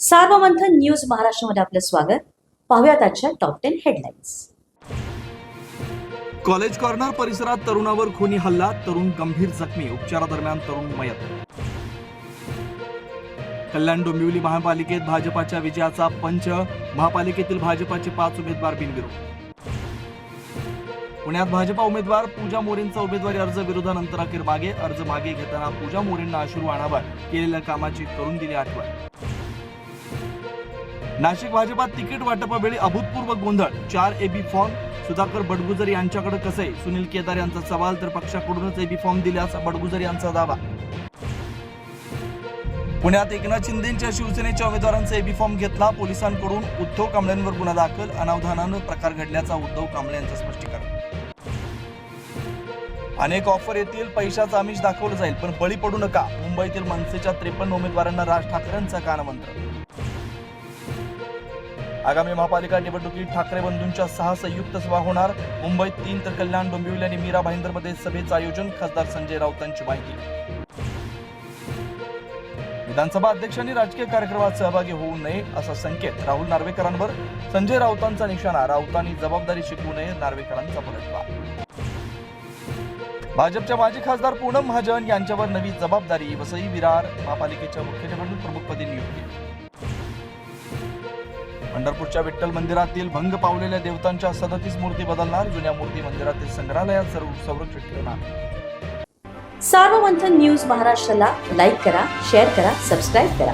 Sarvamanthan news महाराष्ट्रामध्ये आपलं स्वागत. पाहुयात आजच्या टॉप 10 हेडलाईन्स. कॉलेज कॉर्नर परिसरात तरुणावर खुनी हल्ला, तरुण गंभीर जखमी, उपचारादरम्यान तरुण मयत. कल्याण डोंबिवली महापालिकेत भाजपाच्या विजयाचा पंच, महापालिकेतील भाजपाचे 5 उमेदवार बिनविरोध. पुण्यात भाजपा उमेदवार पूजा मोरेंचा उमेदवारी अर्ज विरोधानंतर अखेर मागे. अर्ज मागे घेताना पूजा मोरेंना अश्रू अनावर केलेल्या कामाची करून दिली आठवण. नाशिक भाजपात तिकीट वाटपावेळी अभूतपूर्व गोंधळ, 4 एबी फॉर्म सुधाकर बडगुजर यांच्याकडे कसे? सुनील केदार यांचा सवाल, तर पक्षाकडूनच एबी फॉर्म दिल्याचा बडगुजर यांचा दावा. पुण्यात एकनाथ शिंदेच्या शिवसेनेच्या उमेदवारांचा एबी फॉर्म घेतला, पोलिसांकडून उद्धव कांबळेंवर गुन्हा दाखल, अनावधानानं प्रकार घडल्याचा उद्धव कांबळे यांचं स्पष्टीकरण. अनेक ऑफर येतील, पैशाचं आमिष दाखवलं जाईल, पण बळी पडू नका, मुंबईतील मनसेच्या 53 उमेदवारांना राज ठाकरेंचा कानमंत्र. आगामी महापालिका निवडणुकीत ठाकरे बंधूंच्या 6 संयुक्त सभा होणार, मुंबईत 3 तर कल्याण डोंबिवली आणि मीरा भाईंदरमध्ये सभेचं आयोजन, खासदार संजय राऊतांची माहिती. विधानसभा अध्यक्षांनी राजकीय कार्यक्रमात सहभागी होऊ नये असा संकेत, राहुल नार्वेकरांवर संजय राऊतांचा निशाणा, राऊतांनी जबाबदारी शिकवू नये, नार्वेकरांचा पलटवार. भाजपच्या माजी खासदार पूनम महाजन यांच्यावर नवी जबाबदारी, वसई विरार महापालिकेच्या मुख्य निवडणूक प्रमुखपदी नियुक्ती. पंढरपूरच्या विठ्ठल मंदिरातील भंग पावलेल्या देवतांच्या 37 मूर्ती बदलणार, जुन्या मूर्ती मंदिरातील संग्रहालयात संरक्षित ठेवणार. सार्वमंथन न्यूज महाराष्ट्राला लाईक करा, शेअर करा, सबस्क्राईब करा.